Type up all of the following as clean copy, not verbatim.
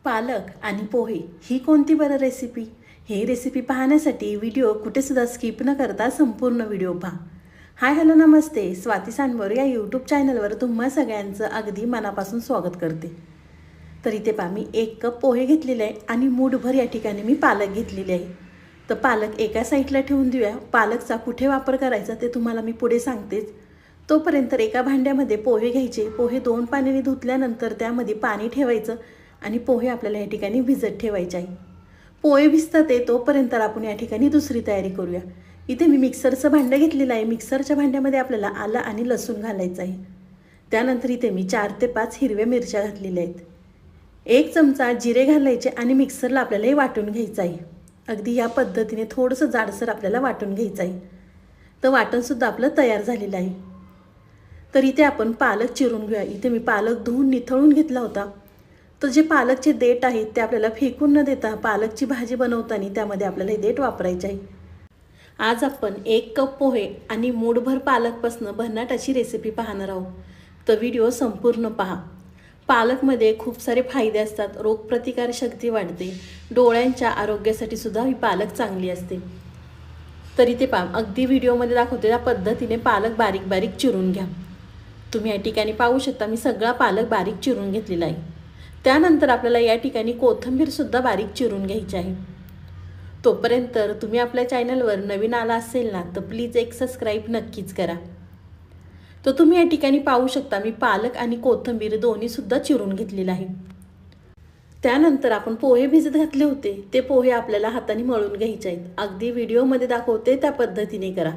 पालक आणि पोहे ही कोणती बरं रेसिपी? हे रेसिपी पाहण्यासाठी व्हिडिओ कुठेसुद्धा स्किप न करता संपूर्ण व्हिडिओ पहा. हाय हॅलो नमस्ते, स्वाती सांडवर या यूट्यूब चॅनलवर तुम्हा सगळ्यांचं अगदी मनापासून स्वागत करते. तर इथे पहा, मी 1 कप पोहे घेतलेले आहे आणि मूठभर या ठिकाणी मी पालक घेतलेले आहे. तर पालक एका साईडला ठेवून देऊया. पालकचा कुठे वापर करायचा ते तुम्हाला मी पुढे सांगतेच. तोपर्यंत एका भांड्यामध्ये पोहे घ्यायचे. पोहे 2 पाण्याने धुतल्यानंतर त्यामध्ये पाणी ठेवायचं आणि पोहे आपल्याला या ठिकाणी भिजत ठेवायचे आहे. पोहे भिजतात ते तोपर्यंत आपण या ठिकाणी दुसरी तयारी करूया. इथे मी मिक्सरचं भांडं घेतलेलं आहे. मिक्सरच्या भांड्यामध्ये आपल्याला आलं आणि लसूण घालायचं आहे. त्यानंतर इथे मी 4 ते 5 हिरव्या मिरच्या घातलेल्या आहेत. 1 चमचा जिरे घालायचे आणि मिक्सरला आपल्याला हे वाटून घ्यायचं आहे. अगदी या पद्धतीने थोडंसं जाडसर आपल्याला वाटून घ्यायचं आहे. तर वाटणसुद्धा आपलं तयार झालेलं आहे. तर इथे आपण पालक चिरून घेऊया. इथे मी पालक धुवून निथळून घेतला होता. तर जे पालकचे देठ आहेत ते आपल्याला फेकून न देता पालकची भाजी बनवताना त्यामध्ये आपल्याला हे देठ वापरायचे आहे. आज आपण 1 कप पोहे आणि मूठभर पालकपासून भन्नाट अशी रेसिपी पाहणार आहोत. तर व्हिडिओ संपूर्ण पहा. पालकमध्ये खूप सारे फायदे असतात. रोगप्रतिकारशक्ती वाढते. डोळ्यांच्या आरोग्यासाठी सुद्धा ही पालक चांगली असते. तर इथे पहा, अगदी व्हिडिओमध्ये दाखवते त्या पद्धतीने पालक बारीक बारीक चिरून घ्या. तुम्ही या ठिकाणी पाहू शकता, मी सगळा पालक बारीक चिरून घेतलेला आहे. त्यानंतर आपल्याला या ठिकाणी कोथिंबीरसुद्धा बारीक चिरून घ्यायची आहे. तोपर्यंत तुम्ही आपल्या चॅनलवर नवीन आला असेल ना, तर प्लीज एक सबस्क्राईब नक्कीच करा. तर तुम्ही या ठिकाणी पाहू शकता, मी पालक आणि कोथिंबीर दोन्हीसुद्धा चिरून घेतलेलं आहे. त्यानंतर आपण पोहे भिजत घातले होते ते पोहे आपल्याला हाताने मळून घ्यायचे आहेत. अगदी व्हिडिओमध्ये दाखवते त्या पद्धतीने करा.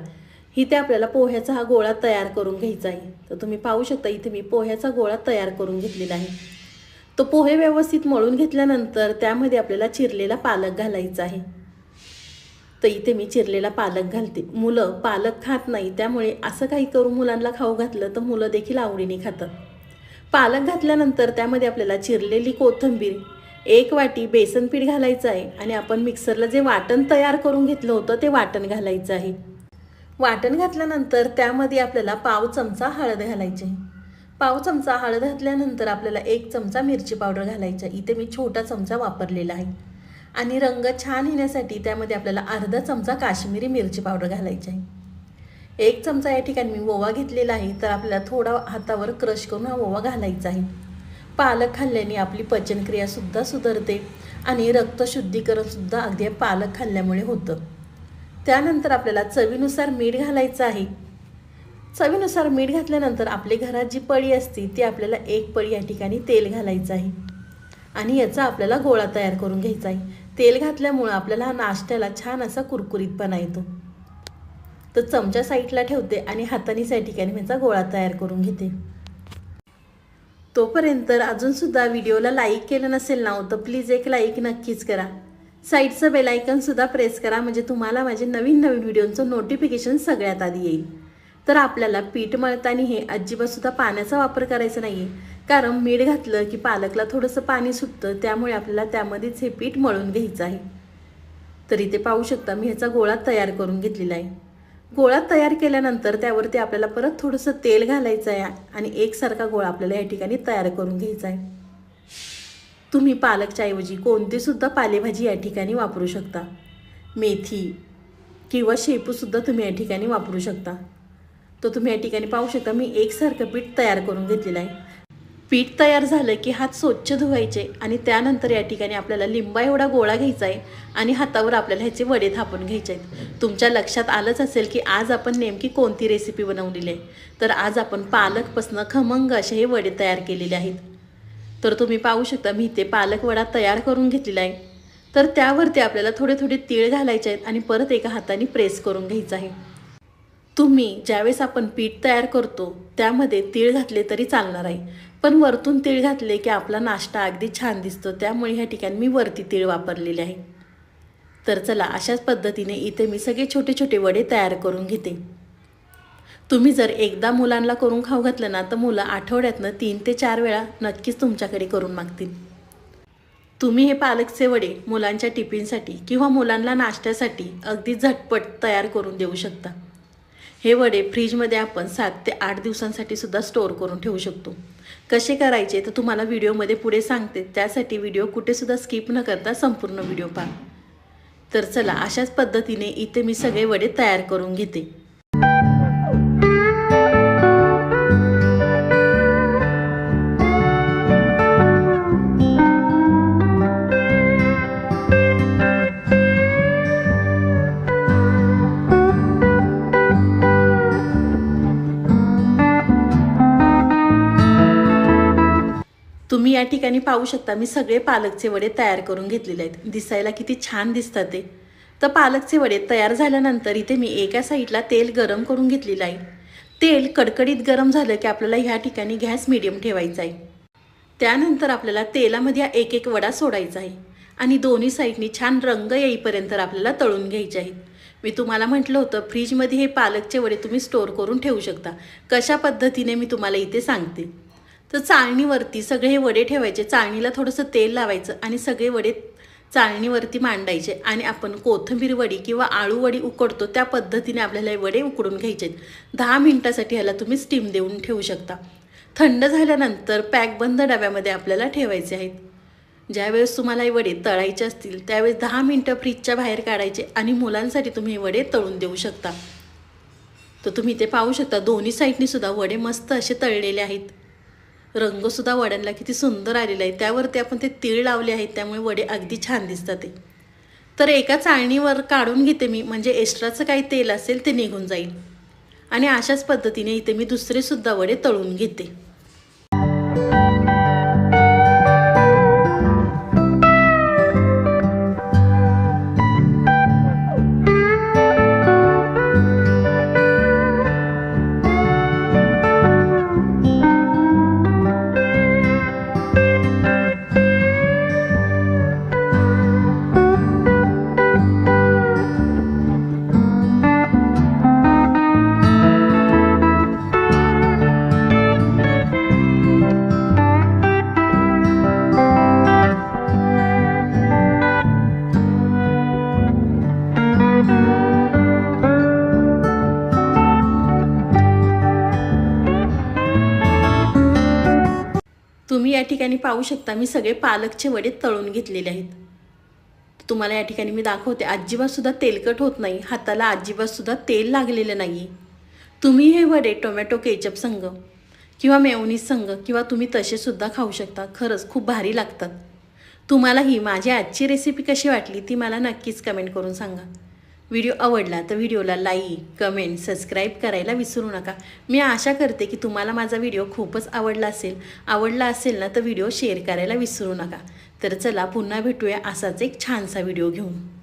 इथे आपल्याला पोह्याचा हा गोळा तयार करून घ्यायचा आहे. तर तुम्ही पाहू शकता, इथे मी पोह्याचा गोळा तयार करून घेतलेला आहे. तो पोहे व्यवस्थित मळून घेतल्यानंतर त्यामध्ये आपल्याला चिरलेला पालक घालायचा आहे. तर इथे मी चिरलेला पालक घालते. मुलं पालक खात नाही, त्यामुळे असं काही करून मुलांना खाऊ घातलं तर मुलं देखील आवडीने खातात. पालक घातल्यानंतर त्यामध्ये आपल्याला चिरलेली कोथिंबीर, 1 वाटी बेसन पीठ घालायचं आहे आणि आपण मिक्सरला जे वाटण तयार करून घेतलं होतं ते वाटण घालायचं आहे. वाटण घातल्यानंतर त्यामध्ये आपल्याला पाव चमचा हळद घालायची आहे. पाव चमचा हळद घातल्यानंतर आपल्याला 1 चमचा मिरची पावडर घालायची आहे. इथे मी छोटा चमचा वापरलेला आहे. आणि रंग छान येण्यासाठी त्यामध्ये आपल्याला अर्धा चमचा काश्मीरी मिरची पावडर घालायची आहे. 1 चमचा या ठिकाणी मी ओवा घेतलेला आहे. तर आपल्याला थोडा हातावर क्रश करून हा ओवा घालायचा आहे. पालक खाल्ल्याने आपली पचनक्रियासुद्धा सुधारते आणि रक्तशुद्धीकरणसुद्धा अगदी पालक खाल्ल्यामुळे होतं. त्यानंतर आपल्याला चवीनुसार मीठ घालायचं आहे. चवीनुसार मीठ घातल्यानंतर आपली घरात जी पळी असते ती आपल्याला 1 पळी या ठिकाणी तेल घालायचं आहे आणि याचा आपल्याला गोळा तयार करून घ्यायचा आहे. तेल घातल्यामुळं आपल्याला नाश्त्याला छान असा कुरकुरीतपणा येतो. तर चमचा साईडला ठेवते आणि हातानेच या ठिकाणी याचा गोळा तयार करून घेते. तोपर्यंत अजूनसुद्धा व्हिडिओला लाईक केलं नसेल ना, तर प्लीज एक लाईक नक्कीच करा. साईडचं बेल आयकॉनसुद्धा प्रेस करा, म्हणजे तुम्हाला माझे नवीन व्हिडिओचं नोटिफिकेशन सगळ्यात आधी येईल. तर आपल्याला पीठ मळताना हे अजिबातसुद्धा पाण्याचा वापर करायचा नाही आहे, कारण मीठ घातलं की पालकला थोडंसं पाणी सुटतं. त्यामुळे आपल्याला त्यामध्येच हे पीठ मळून घ्यायचं आहे. तर इथे पाहू शकता, मी ह्याचा गोळा तयार करून घेतलेला आहे. गोळा तयार केल्यानंतर त्यावरती आपल्याला परत थोडंसं तेल घालायचं आहे आणि एकसारखा गोळा आपल्याला या ठिकाणी तयार करून घ्यायचा आहे. तुम्ही पालकच्या ऐवजी कोणतीसुद्धा पालेभाजी या ठिकाणी वापरू शकता. मेथी किंवा शेपूसुद्धा तुम्ही या ठिकाणी वापरू शकता. तर तुम्ही या ठिकाणी पाहू शकता, मी एकसारखं पीठ तयार करून घेतलेलं आहे. पीठ तयार झालं की हात स्वच्छ धुवायचे आणि त्यानंतर या ठिकाणी आपल्याला लिंबा एवढा गोळा घ्यायचा आहे आणि हातावर आपल्याला ह्याचे वडे थापून घ्यायचे आहेत. तुमच्या लक्षात आलंच असेल की आज आपण नेमकी कोणती रेसिपी बनवलेली आहे. तर आज आपण पालकपासून खमंग असे हे वडे तयार केलेले आहेत. तर तुम्ही पाहू शकता, मी इथे पालक वडा तयार करून घेतलेला आहे. तर त्यावरती आपल्याला थोडे थोडे तीळ घालायचे आहेत आणि परत एका हाताने प्रेस करून घ्यायचं आहे. तुम्ही ज्यावेळेस आपण पीठ तयार करतो त्यामध्ये तीळ घातले तरी चालणार आहे, पण वरतून तीळ घातले की आपला नाश्ता अगदी छान दिसतो. त्यामुळे ह्या ठिकाणी मी वरती तीळ वापरलेले आहे. तर चला, अशाच पद्धतीने इथे मी सगळे छोटे छोटे वडे तयार करून घेते. तुम्ही जर एकदा मुलांना करून खाऊ घातलं ना, तर मुलं आठवड्यातनं 3 ते 4 वेळा नक्कीच तुमच्याकडे करून मागतील. तुम्ही हे पालकचे वडे मुलांच्या टिफिनसाठी किंवा मुलांना नाश्त्यासाठी अगदी झटपट तयार करून देऊ शकता. हे वडे फ्रीजमध्ये आपण 7 ते 8 दिवसांसाठी सुद्धा स्टोअर करून ठेवू शकतो। कसे करायचे तर तुम्हाला व्हिडिओमध्ये पुढे सांगते, त्यासाठी व्हिडिओ कुठे सुद्धा स्किप न करता संपूर्ण व्हिडिओ पहा। तर चला, अशाच पद्धतीने इथे मी सगळे वडे तयार करून घेते। तुम्ही या ठिकाणी पाहू शकता, मी सगळे पालकचे वडे तयार करून घेतलेले आहेत। दिसायला किती छान दिसतात ते। तर पालकचे वडे तयार झाल्यानंतर इथे मी एका साईडला तेल गरम करून घेतलेलं आहे। तेल कडकडीत गरम झालं की आपल्याला ह्या ठिकाणी गॅस मीडियम ठेवायचा आहे। त्यानंतर आपल्याला तेलामध्ये एक एक वडा सोडायचा आहे आणि दोन्ही साईडनी छान रंग येईपर्यंत आपल्याला तळून घ्यायचे आहेत। मी तुम्हाला म्हटलं होतं फ्रीजमध्ये हे पालकचे वडे तुम्ही स्टोअर करून ठेवू शकता। कशा पद्धतीने मी तुम्हाला इथे सांगते। तर चाळणीवरती सगळे हे वडे ठेवायचे, चाळणीला थोडंसं तेल लावायचं आणि सगळे वडे चाळणीवरती मांडायचे आणि आपण कोथिंबीर वडी किंवा आळू वडी उकडतो त्या पद्धतीने आपल्याला हे वडे उकडून घ्यायचे। 10 मिनिटासाठी ह्याला तुम्ही स्टीम देऊन ठेवू शकता। थंड झाल्यानंतर पॅकबंद डब्यामध्ये आपल्याला ठेवायचे आहेत। ज्यावेळेस तुम्हाला हे वडे तळायचे असतील त्यावेळेस 10 मिनिटं फ्रीजच्या बाहेर काढायचे आणि मुलांसाठी तुम्ही हे वडे तळून देऊ शकता। तर तुम्ही इथे पाहू शकता दोन्ही साईडनी सुद्धा वडे मस्त असे तळलेले आहेत। रंगसुद्धा वड्यांना किती सुंदर आलेला आहे। त्यावरती आपण ते तीळ लावले आहेत, त्यामुळे वडे अगदी छान दिसतात ते। तर एका चाळणीवर काढून घेते मी, म्हणजे एक्स्ट्राचं काही तेल असेल ते निघून जाईल। आणि अशाच पद्धतीने इथे मी दुसरे सुद्धा वडे तळून घेते। तुम्ही या ठिकाणी पाहू शकता, मी सगळे पालकचे वडे तळून घेतलेले आहेत। तुम्हाला या ठिकाणी मी दाखवते, अजिबात सुद्धा तेलकट होत नाही, हाताला अजिबात सुद्धा तेल लागलेलं नाही। तुम्ही हे वडे टोमॅटो केचप संग किंवा मेयोनीज संग किंवा तुम्ही तसे सुद्धा खाऊ शकता। खरंच खूप भारी लागतात। तुम्हाला ही माझी आजची रेसिपी कशी वाटली ती मला नक्कीच कमेंट करून सांगा। व्हिडिओ आवडला तर व्हिडिओला लाईक, कमेंट, सबस्क्राईब करायला विसरू नका। मी आशा करते की तुम्हाला माझा व्हिडिओ खूपच आवडला असेल ना तर व्हिडिओ शेअर करायला विसरू नका। तर चला, पुन्हा भेटूया असाच एक छानसा व्हिडिओ घेऊन।